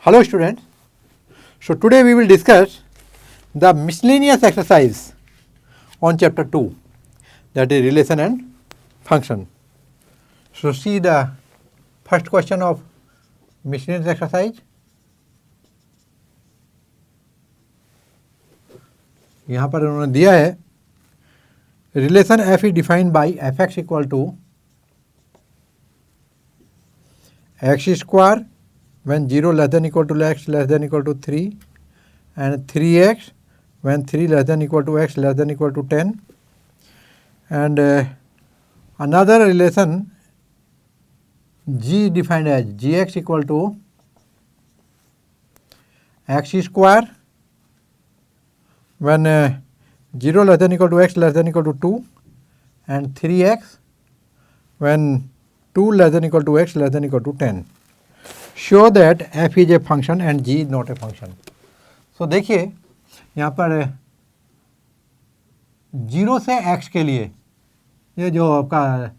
Hello students, so today we will discuss the miscellaneous exercise on chapter 2, that is relation and function. So see the first question of miscellaneous exercise. यहाँ पर उन्होंने दिया है relation f is defined by fx equal to x square when 0 less than equal to x less than equal to 3 and 3x when 3 less than equal to x less than equal to 10, and another relation g defined as gx equal to x square when 0 less than equal to x less than equal to 2 and 3x when 2 less than equal to x less than equal to 10. Show that f is a function and g is not a function. So देखिए यहाँ पर 0 से x के लिए ये जो आपका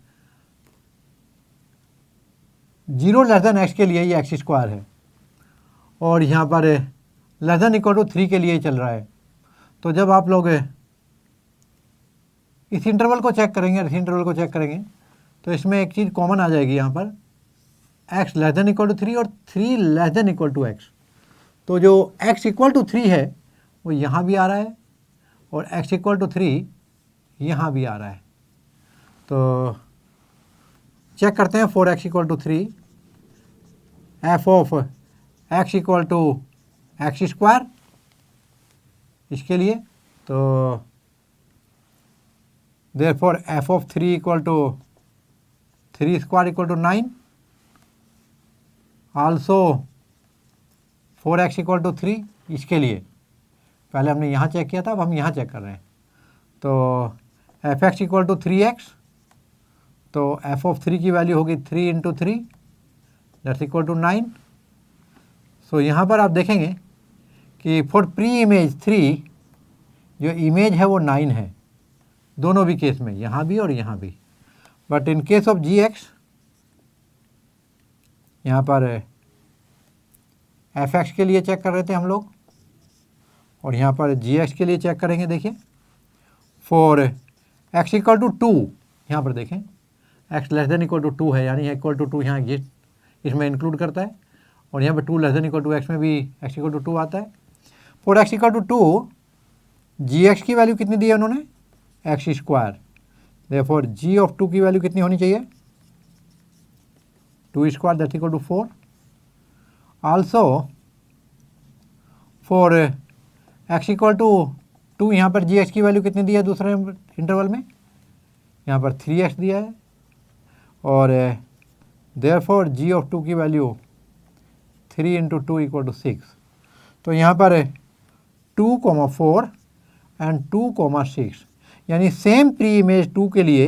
0 less then x के लिए ये x स्क्वायर है और यहाँ पर लेस देन इक्वल टू 3 के लिए चल रहा है. तो जब आप लोग इस इंटरवल को चेक करेंगे, इस इंटरवल को चेक करेंगे तो इसमें एक चीज़ कॉमन आ जाएगी यहाँ पर x less than equal to 3 और 3 less than equal to x. तो जो x इक्वल टू 3 है वो यहाँ भी आ रहा है और x इक्वल टू 3 यहाँ भी आ रहा है. तो चेक करते हैं for x equal to 3 f of x equal to x square इसके लिए. तो therefore f of 3 equal to 3 square equal to 9, also 4x equal to 3 इसके लिए. पहले हमने यहाँ चेक किया था, अब हम यहाँ चेक कर रहे हैं. तो fx इक्वल टू 3x, तो f ऑफ 3 की वैल्यू होगी 3 इंटू 3 दैट्स इक्वल टू 9. सो यहाँ पर आप देखेंगे कि फॉर प्री इमेज 3 जो इमेज है वो 9 है दोनों भी केस में, यहाँ भी और यहाँ भी. But in case of gx यहाँ पर fx के लिए चेक कर रहे थे हम लोग और यहाँ पर gx के लिए चेक करेंगे. देखिए फॉर x इक्वल टू 2 यहाँ पर देखें x less than equal to 2 है, यानी इक्वल टू 2 यहाँ एग्जिस्ट इसमें इंक्लूड करता है और यहाँ पर 2 less than equal to x में भी x इक्वल टू 2 आता है. For x equal to 2 gx की वैल्यू कितनी दी है उन्होंने, x square. Therefore g of 2 की वैल्यू कितनी होनी चाहिए, 2 square that equal to 4. Also for x equal to 2 यहाँ पर gx की वैल्यू कितनी दी है दूसरे इंटरवल में, यहाँ पर 3x दिया है और देयरफॉर g ऑफ 2 की वैल्यू 3 इंटू 2 इक्वल टू 6. तो यहाँ पर 2,4 एंड 2,6 यानी सेम प्री इमेज 2 के लिए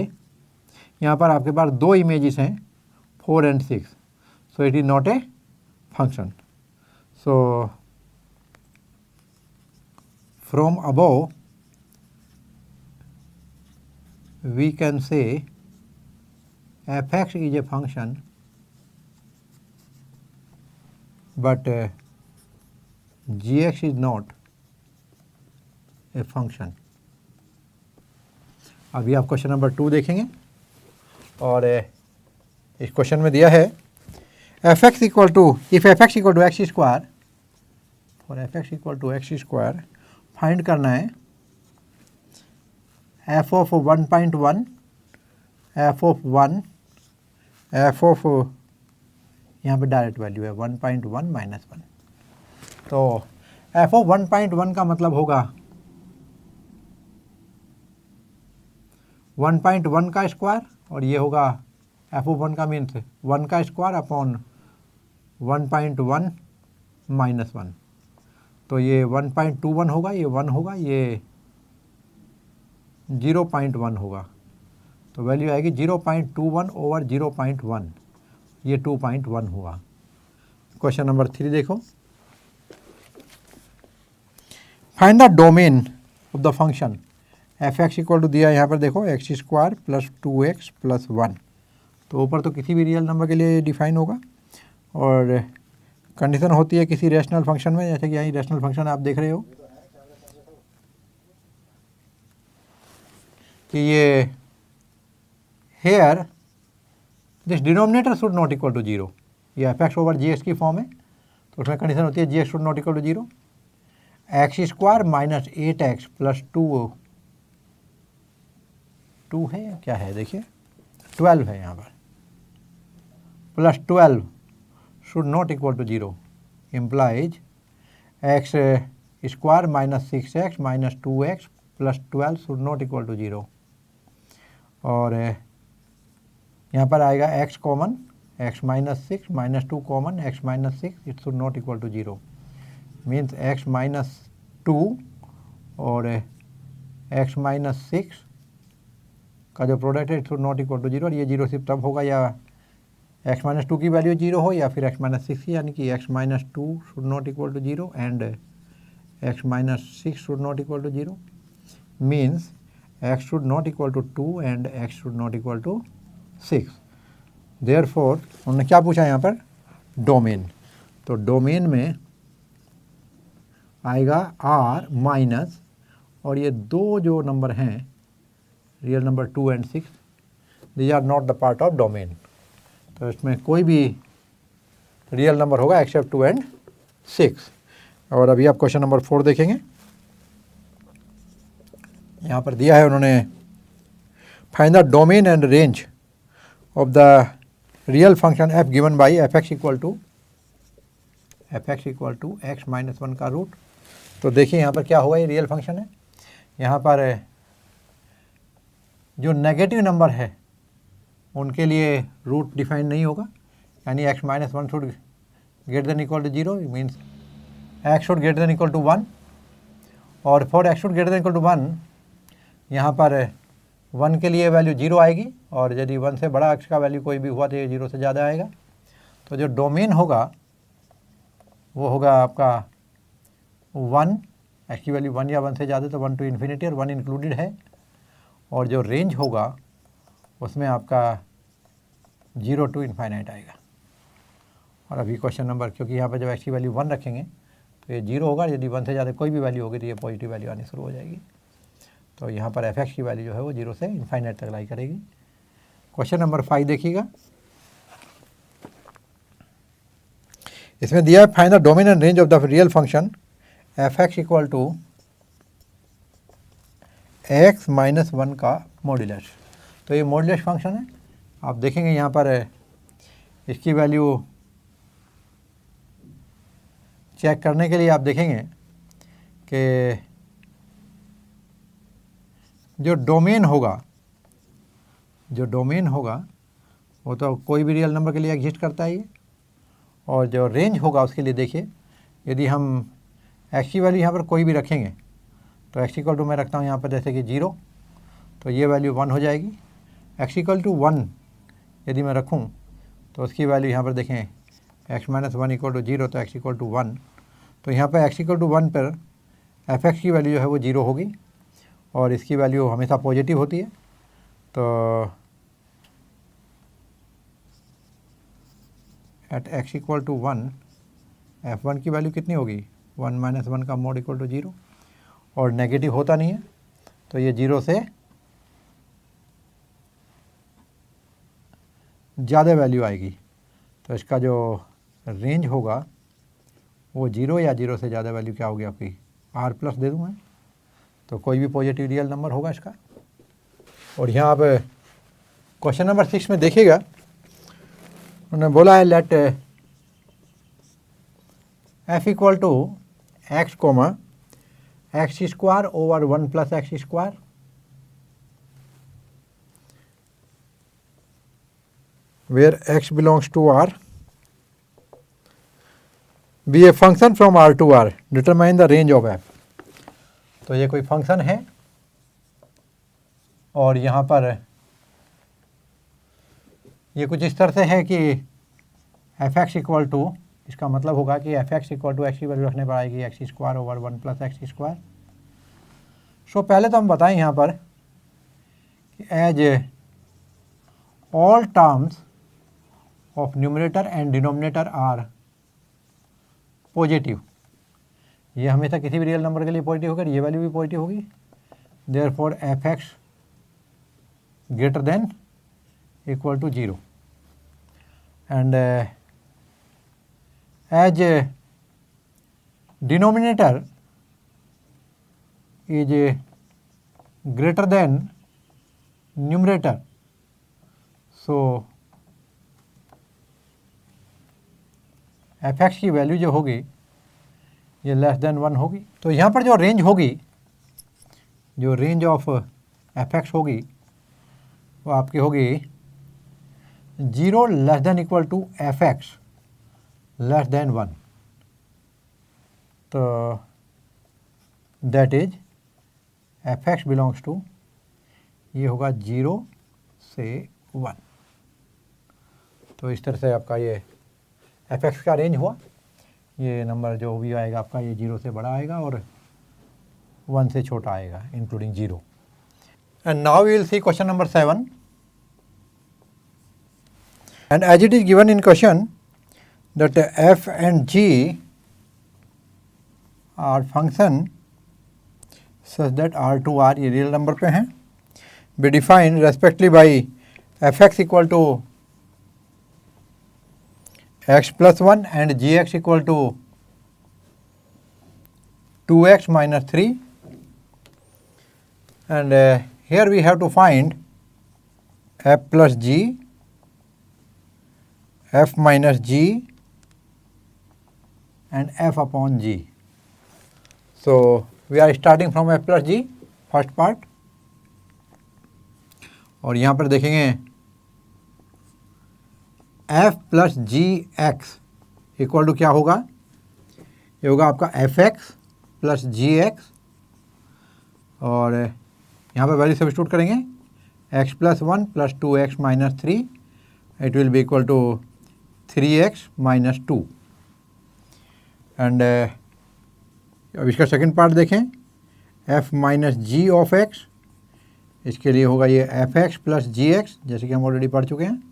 यहाँ पर आपके पास दो इमेजेस हैं 4 and 6. So it is not a function. So from above we can say fx is a function but gx is not a function. अभी आप क्वेश्चन नंबर 2 देखेंगे और इस क्वेश्चन में दिया है fx equal to if fx equal to x square, for fx equal to x square find करना है f of 1.1 f of 1 f of यहाँ पे डायरेक्ट वैल्यू है 1.1 माइनस 1. तो f ऑफ 1.1 का मतलब होगा 1.1 का स्क्वायर और ये होगा f ऑफ 1 का मीन्स 1 का स्क्वायर अपॉन 1.1 माइनस 1. तो ये 1.21 होगा, ये 1 होगा, ये 0.1 होगा. तो वैल्यू आएगी 0.21 ओवर 0.1, ये 2.1 हुआ. क्वेश्चन नंबर 3 देखो. Find the domain of the function fx equal to दिया यहाँ पर देखो x square plus 2x plus 1. तो ऊपर तो किसी भी रियल नंबर के लिए डिफाइन होगा और कंडीशन होती है किसी रैशनल फंक्शन में, जैसे कि यहाँ रैशनल फंक्शन आप देख रहे हो कि ये here this denominator should not equal to zero, ये एफ एक्स ओवर जी एक्स की फॉर्म है, तो उसमें कंडीशन होती है G x should not equal to zero, X square minus 8x plus 2 है या क्या है, देखिए 12 है यहाँ पर, plus 12 should not equal to zero implies x square minus 6x minus 2x plus 12 should not equal to zero, और यहाँ पर आएगा x common, x minus 6 minus 2 common, x minus 6 it should not equal to zero, means x minus 2 और x minus 6 का जो product है it should not equal to zero, और ये जीरो सिर्फ तब होगा या x माइनस 2 की वैल्यू जीरो हो या फिर x माइनस 6, यानी कि x minus 2 should not equal to zero and x minus 6 should not equal to zero, means x should not equal to 2 and x should not equal to 6। Therefore उन्होंने क्या पूछा यहाँ पर, डोमेन, तो domain में आएगा r माइनस, और ये दो जो नंबर हैं real number 2 and 6 these are not the part of domain, तो इसमें कोई भी रियल नंबर होगा एक्सेप्ट 2 एंड 6। और अभी आप क्वेश्चन नंबर 4 देखेंगे, यहाँ पर दिया है उन्होंने find the domain and range of the real function f given by f x equal to x minus 1 का रूट। तो देखिए यहाँ पर क्या होगा, ये रियल फंक्शन है, यहाँ पर जो नेगेटिव नंबर है उनके लिए रूट डिफाइन नहीं होगा, यानी x minus 1 should greater than equal to zero, means x should greater than equal to 1, और for x should greater than equal to 1 यहाँ पर 1 के लिए वैल्यू जीरो आएगी, और यदि 1 से बड़ा x का वैल्यू कोई भी हुआ तो ये जीरो से ज़्यादा आएगा। तो जो डोमेन होगा वो होगा आपका 1, x की वैल्यू 1 या 1 से ज़्यादा तो 1 टू इन्फिनिटी और 1 इंक्लूडेड है, और जो रेंज होगा उसमें आपका 0 टू इन्फाइनाइट आएगा। और अभी क्वेश्चन नंबर, क्योंकि यहाँ पर जब x की वैल्यू 1 रखेंगे तो ये 0 होगा, यदि 1 से ज़्यादा कोई भी वैल्यू होगी तो ये पॉजिटिव वैल्यू आनी शुरू हो जाएगी। तो यहाँ पर एफ एक्स की वैल्यू जो है वो 0 से इन्फाइनाइट तक लाई करेगी। क्वेश्चन नंबर 5 देखिएगा, इसमें दिया है find the domain and range of the real function f x equal to x minus 1 का मॉड्यूलस। तो ये मॉड्यूलस फंक्शन है, आप देखेंगे यहाँ पर इसकी वैल्यू चेक करने के लिए आप देखेंगे कि जो डोमेन होगा वो तो कोई भी रियल नंबर के लिए एग्जिस्ट करता है ये, और जो रेंज होगा उसके लिए देखिए, यदि हम x की वैल्यू यहाँ पर कोई भी रखेंगे तो x इक्वल टू मैं रखता हूँ यहाँ पर जैसे कि 0, तो ये वैल्यू 1 हो जाएगी। x इक्वल टू 1 यदि मैं रखूँ तो उसकी वैल्यू यहाँ पर देखें x माइनस 1 इक्वल टू 0, तो x इक्वल टू 1, तो यहाँ पर x इक्वल टू 1 पर एफ एक्स की वैल्यू जो है वो 0 होगी, और इसकी वैल्यू हमेशा पॉजिटिव होती है। तो eight x equal to 1 f1 की वैल्यू कितनी होगी, 1 माइनस 1 का मोड इक्वल टू 0, और नेगेटिव होता नहीं है तो ये 0 से ज़्यादा वैल्यू आएगी। तो इसका जो रेंज होगा वो 0 या 0 से ज़्यादा वैल्यू क्या होगी आपकी, r प्लस दे दूँ मैं, तो कोई भी पॉजिटिव रियल नंबर होगा इसका। और यहाँ आप क्वेश्चन नंबर 6 में देखिएगा, उन्होंने बोला है let f equal to x comma x square over 1 plus x square, where x belongs to R, be a function from R to R, determine the range of f। तो ये कोई function है और यहाँ पर ये कुछ इस तरह से है कि एफ एक्स इक्वल टू, इसका मतलब होगा कि f x equal to x की वैल्यू रखने पर आएगी x square over 1 plus x square. So पहले तो हम बताएं यहाँ पर कि as all terms of numerator and denominator are positive, ये हमेशा किसी भी रियल नंबर के लिए पॉजिटिव होगा, ये वैल्यू भी पॉजिटिव होगी। Therefore f x greater than equal to 0 and as denominator is greater than numerator, so f x की वैल्यू जो होगी ये लेस देन 1 होगी। तो यहाँ पर जो रेंज होगी, जो रेंज ऑफ एफ एक्स होगी वो आपकी होगी 0 less than equal to f x less than 1, तो that is f x belongs to, ये होगा 0 से 1। तो इस तरह से आपका ये एफ एक्स का रेंज हुआ। ये नंबर जो भी आएगा आपका ये 0 से बड़ा आएगा और 1 से छोटा आएगा including 0। And now we will see question number 7 and as it is given in question that f and g are function such that R2 R ये रियल नंबर पे हैं, be define respectively by f x equal to x plus 1 and g x equal to 2x minus 3 and here we have to find f plus g, f minus g and f upon g. So we are starting from f plus g first part, और यहाँ पर देखेंगे f plus g x equal to क्या होगा, ये होगा आपका f x plus g x, और यहाँ पर वैल्यू सब्स्टिट्यूट करेंगे x plus 1 plus 2x minus 3, it will be equal to 3x minus 2। And अब इसका सेकंड पार्ट देखें, f minus g of x, इसके लिए होगा ये F x plus g x, जैसे कि हम ऑलरेडी पढ़ चुके हैं,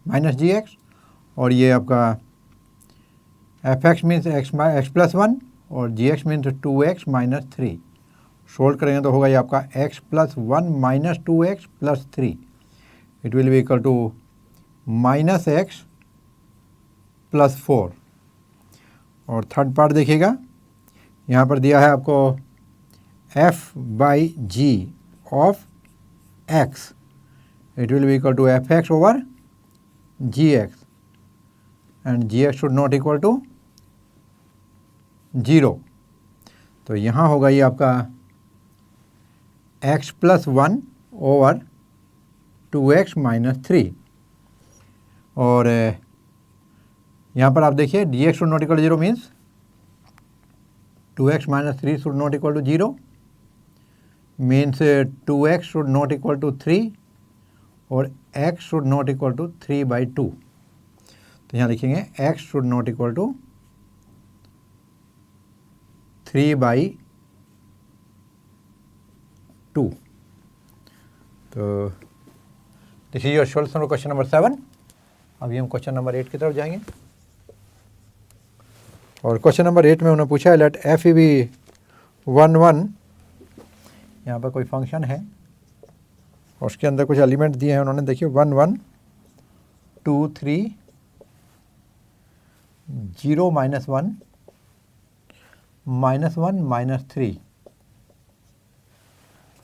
माइनस जी एक्स, और ये आपका f x means x plus 1 और g x means 2x minus 3। Solve करेंगे तो होगा ये आपका x plus 1 minus 2x plus 3, it will be equal to minus x plus 4। और थर्ड पार्ट देखिएगा, यहाँ पर दिया है आपको f by g of x, it will be equal to f x over ji x and g x should not equal to 0। तो यहाँ होगा ये आपका x plus 1 over 2x minus 3, और यहाँ पर आप देखिए d x should not equal to 0 means 2x minus 3 should not equal to 0, means 2x should not equal to 3 और x should not equal to 3/2। तो यहाँ लिखेंगे x should not equal to 3/2। तो this is your solution for question number 7। अभी हम question number 8 की तरफ जाएंगे, और क्वेश्चन नंबर 8 में उन्होंने पूछा है लेट एफ ई बी 1 1, यहाँ पर कोई फंक्शन है और उसके अंदर कुछ एलिमेंट दिए हैं उन्होंने, देखिए 1 1 2 3 0 माइनस 1 माइनस 1 माइनस 3,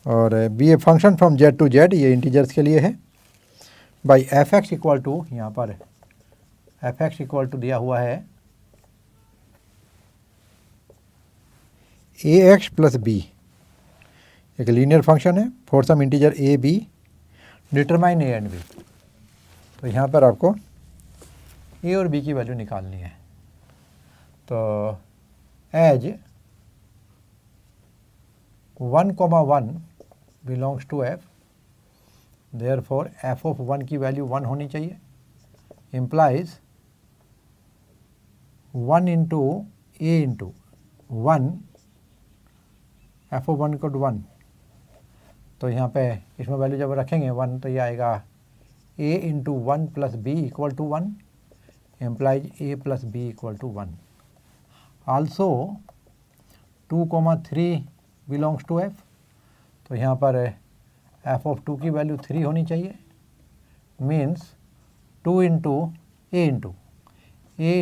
और be a function from z to z, ये इंटीजर्स के लिए है, by f x equal to, यहाँ पर एफ एक्स इक्वल टू दिया हुआ है ए एक्स प्लस बी, एक लीनियर फंक्शन है for some integer a b, determine a and b. तो यहाँ पर आपको ए और बी की वैल्यू निकालनी है। तो as 1,1 belongs to f, therefore f of 1 की वैल्यू 1 होनी चाहिए, implies 1 into a into 1, f of 1 को 1। तो यहाँ पे इसमें वैल्यू जब रखेंगे 1 तो ये आएगा a into 1 plus b equal to 1, implies a plus b equal to 1। Also 2,3 belongs to f. तो यहाँ पर एफ ऑफ 2 की वैल्यू 3 होनी चाहिए, मीन्स 2 इंटू ए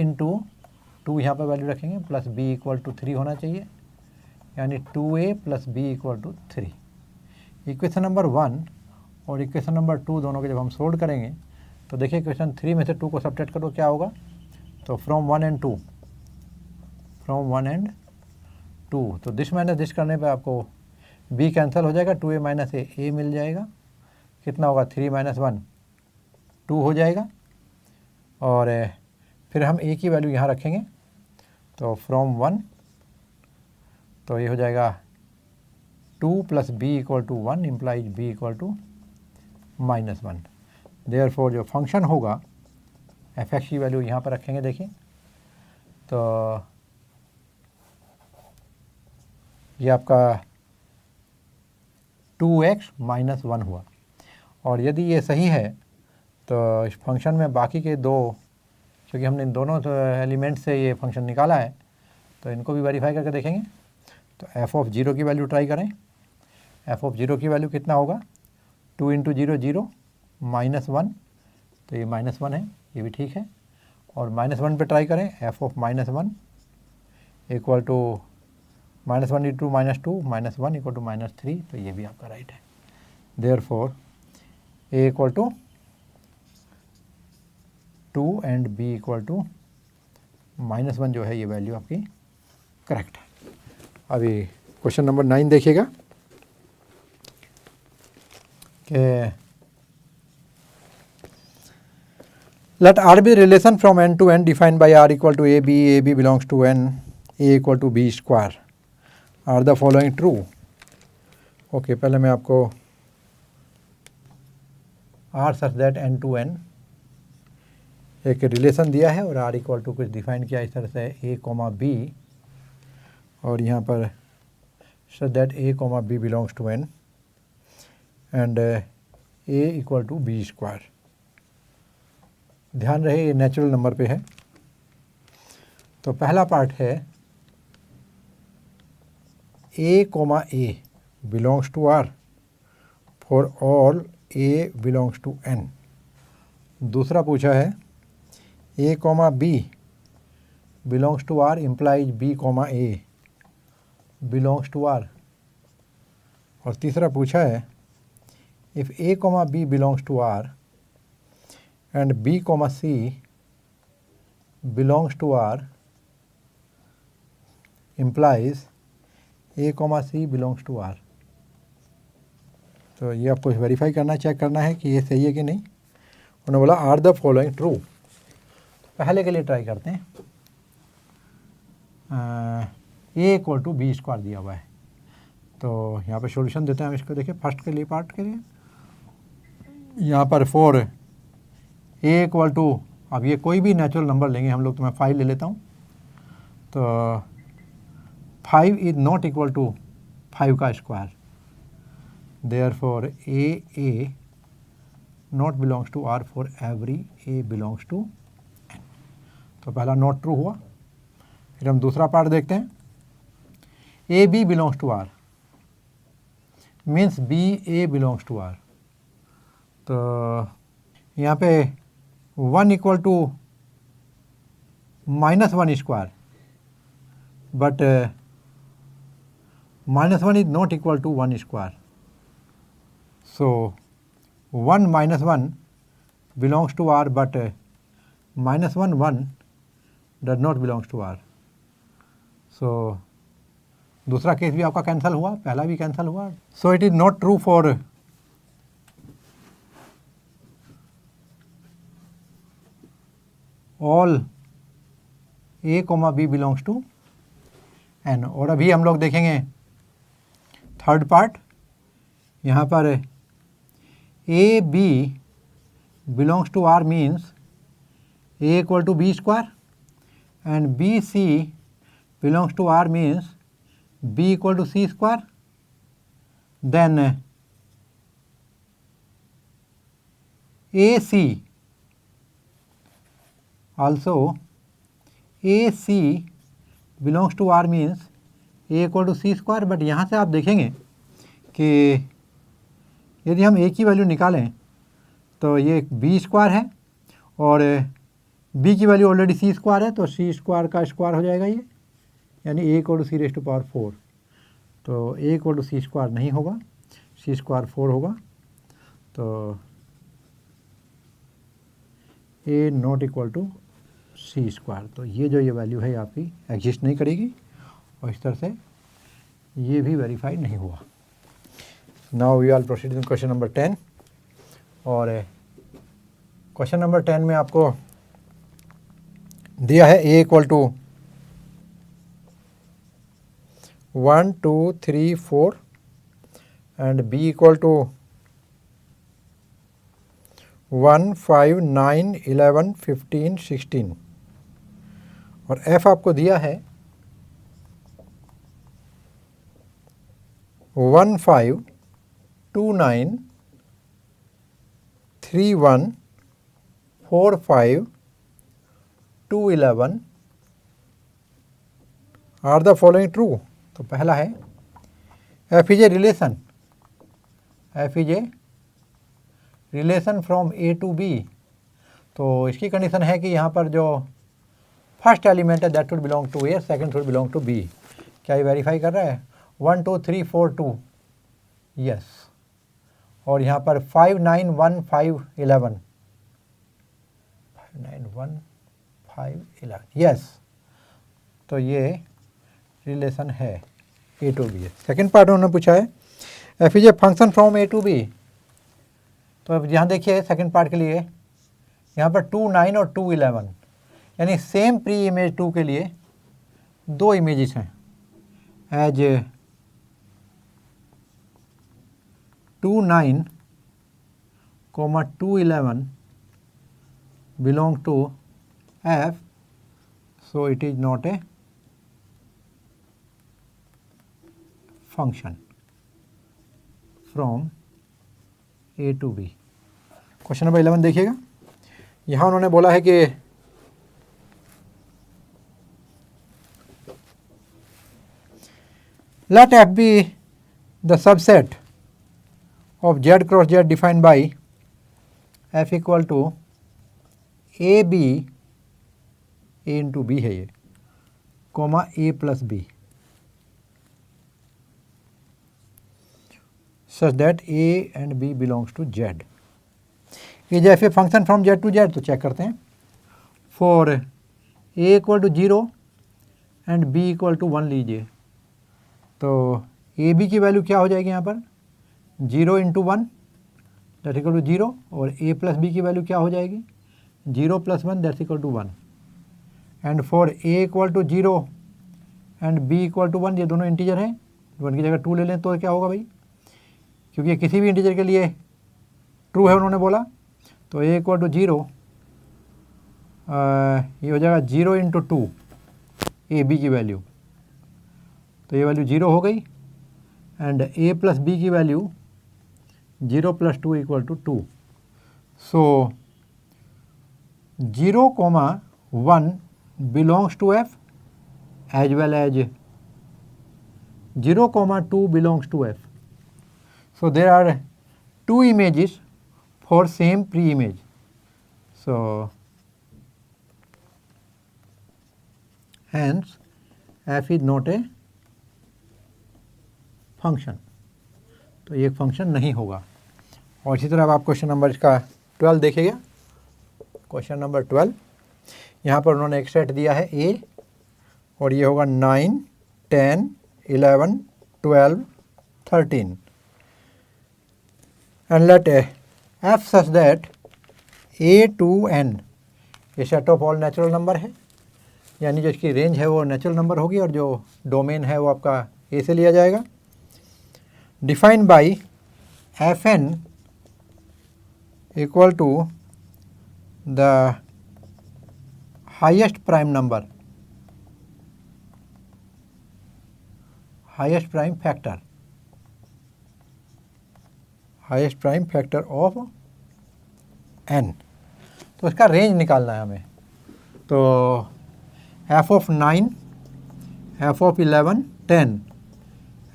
इंटू 2 यहाँ पर वैल्यू रखेंगे प्लस बी इक्वल टू 3 होना चाहिए, यानी 2a plus b equal to 3। Equation number 1 और इक्वेशन नंबर 2 दोनों के जब हम सोल्व करेंगे तो देखिए इक्वेशन 3 में से 2 को सब्ट्रैक्ट करो क्या होगा, तो फ्रॉम 1 एंड 2, तो दिस माइनस दिस करने पे आपको b कैंसिल हो जाएगा, 2a माइनस ए मिल जाएगा, कितना होगा 3 माइनस 1 2 हो जाएगा, और फिर हम a की वैल्यू यहाँ रखेंगे, तो फ्रॉम 1 तो ये हो जाएगा 2 plus b equal to 1 implies b equal to -1। Therefore जो फंक्शन होगा एफ एक्स की वैल्यू यहाँ पर रखेंगे, देखिए तो ये आपका 2x माइनस 1 हुआ। और यदि ये सही है तो इस फंक्शन में बाकी के दो, क्योंकि हमने इन दोनों एलिमेंट से ये फंक्शन निकाला है तो इनको भी वेरीफाई करके देखेंगे। तो एफ ऑफ 0 की वैल्यू ट्राई करें, एफ ऑफ 0 की वैल्यू कितना होगा, 2 इंटू 0 0 -1, तो ये -1 है, ये भी ठीक है। और -1 पे ट्राई करें, f of -1 equal to -1 into -2 -1 equal to -3, तो ये भी आपका राइट है। Therefore a equal to 2 and b equal to -1 जो है ये वैल्यू आपकी करेक्ट है। अभी क्वेश्चन नंबर 9 देखिएगा कि let R be relation from n to n defined by R equal to AB belongs to n, A equal to B square, are the following true? Okay पहले मैं आपको R such that n to n एक relation दिया है और R equal to कुछ define किया इस तरह से A कॉमा B, और यहाँ पर such that A comma B belongs to n and A equal to B square. ध्यान रहे ये नेचुरल नंबर पे है। तो पहला पार्ट है A comma A belongs to R for all A belongs to N। दूसरा पूछा है A comma B belongs to R implies B comma A belongs to R। और तीसरा पूछा है if A comma B belongs to R and B comma C belongs to R implies A comma C belongs to R। तो ये आपको verify करना, check करना है कि ये सही है कि नहीं। उन्होंने बोला आर द फॉलोइंग ट्रू। पहले के लिए ट्राई करते हैं, A equal to b square दिया हुआ है, तो यहाँ पर सॉल्यूशन देते हैं हम इसको। देखिए फर्स्ट के लिए, पार्ट के लिए यहाँ पर 4 A इक्वल टू, अब ये कोई भी नेचुरल नंबर लेंगे हम लोग, तो मैं 5 ले लेता हूँ, तो 5 इज नॉट इक्वल टू 5 का square, therefore A not belongs to R for every A belongs to N। तो पहला नॉट ट्रू हुआ। फिर हम दूसरा पार्ट देखते हैं, AB belongs to R means BA belongs to R। तो यहाँ पे 1 equal to -1 square, but -1 is not equal to 1 square, so 1 -1 belongs to R but -1 does not belongs to R। So दूसरा केस भी आपका cancel हुआ, पहला भी cancel हुआ। So it is not true for all A comma B belongs to N। और अभी हम लोग देखेंगे थर्ड पार्ट, यहाँ पर A B belongs to R means A equal to B square and B C belongs to R means B equal to C square. Then AC also AC belongs to r means a equal to c square, but यहाँ से आप देखेंगे कि यदि हम ए की value निकालें तो ये बी स्क्वायर है और बी की वैल्यू ऑलरेडी सी स्क्वायर है, तो सी स्क्वायर का स्क्वायर हो जाएगा ये, यानी a equal to c raise to power 4। तो a equal to c square नहीं होगा, सी स्क्वायर 4 होगा, तो a not equal to c square. तो ये जो ये वैल्यू है आपकी एग्जिस्ट नहीं करेगी और इस तरह से ये भी वेरीफाई नहीं हुआ। Now we are proceed in question number 10। और क्वेश्चन नंबर 10 में आपको दिया है a equal to 1 2 3 4 and b equal to 1 5 9 11 15 16 और एफ आपको दिया है 1 5 2 9 3 1 4 5 2 11 आर द फॉलोइंग ट्रू। तो पहला है f is a relation, f is a relation from a to b. तो इसकी कंडीशन है कि यहाँ पर जो फर्स्ट एलिमेंट है that should belong to a, second should belong to b. क्या ये वेरीफाई कर रहा है? 1 2 3 4 2 यस, और यहाँ पर 5 9 1 5 11 5 9 1 5 11 यस, तो ये रिलेशन है a to b. Second part उन्होंने पूछा है f is a function from a to b. तो अब यहाँ देखिए सेकेंड पार्ट के लिए यहाँ पर 2 9 और 2 11 यानी सेम प्री इमेज 2 के लिए दो इमेजेस हैं as 2 9 2 11 belong to F, so it is not a function from A to B। Question number 11 देखिएगा, यहाँ उन्होंने बोला है कि let F be the subset of Z cross Z defined by F equal to a b, a into b है ये, comma a plus b, such that a and b belongs to z. Is f a function from z to z. तो check करते हैं। For a equal to 0 and b equal to 1 लीजिए, तो ए b की value क्या हो जाएगी यहाँ पर 0 इंटू 1 दैट इक्वल टू 0, और ए प्लस बी की वैल्यू क्या हो जाएगी 0 + 1 that's equal to 1। And for a equal to 0 and b equal to 1, ये दोनों इंटीजर हैं, 1 की जगह 2 ले लें तो क्या होगा भाई, क्योंकि किसी भी इंटीजर के लिए ट्रू है उन्होंने बोला, तो ए इक्वल टू 0 ये हो जाएगा 0 इंटू 2 ए बी की वैल्यू, तो ये वैल्यू 0 हो गई। एंड ए प्लस बी की value 0 + 2 equal to 2। So 0, 1 belongs to F as well as 0, 2 belongs to F. So there are two images for same pre-image. So hence F is not a function. तो ये function नहीं होगा। और इसी तरह अब आप क्वेश्चन नंबर इसका 12 देखिएगा। क्वेश्चन नंबर 12, यहाँ पर उन्होंने एक सेट दिया है ए, और ये होगा 9 10 11 12 13 and let f such that a to n ये set of all natural number है, यानी जो इसकी रेंज है वो नेचुरल नंबर होगी और जो डोमेन है वो आपका ए से लिया जाएगा। Defined by f n equal to the highest prime number, highest prime factor of n। तो इसका रेंज निकालना है हमें। तो f of 9 f of 11 10,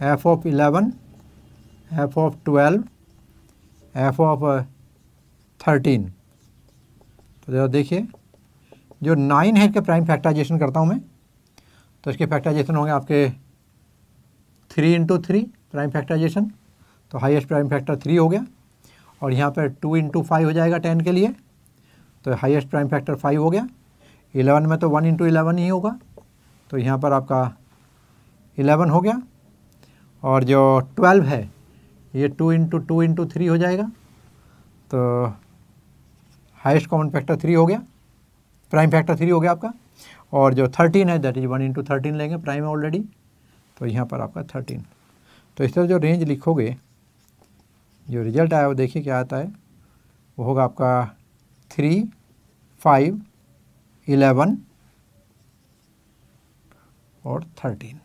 f of 11, f of 12, f of 13। तो जरा देखिए, जो 9 है इसके प्राइम फैक्टराइजेशन करता हूँ मैं, तो इसके फैक्टराइजेशन होंगे आपके 3 इंटू 3 प्राइम फैक्टराइजेशन, तो हाईएस्ट प्राइम फैक्टर 3 हो गया। और यहाँ पर 2 इंटू 5 हो जाएगा 10 के लिए, तो हाईएस्ट प्राइम फैक्टर 5 हो गया। 11 में तो 1 इंटू 11 ही होगा, तो यहाँ पर आपका 11 हो गया। और जो 12 है ये 2 इंटू 3 हो जाएगा, तो हाईएस्ट कॉमन फैक्टर 3 हो गया, प्राइम फैक्टर 3 हो गया आपका। और जो 13 है दैट इज़ 1 इंटू 13 लेंगे, प्राइम है ऑलरेडी, तो यहाँ पर आपका 13। तो इस तरह जो रेंज लिखोगे, जो रिजल्ट आया वो देखिए क्या आता है, वो होगा आपका 3, 5, 11 और 13।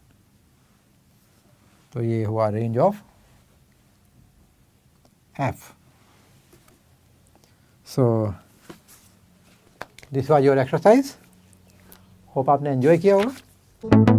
तो ये हुआ range of F। So this was your exercise, hope आपने एंजॉय किया होगा।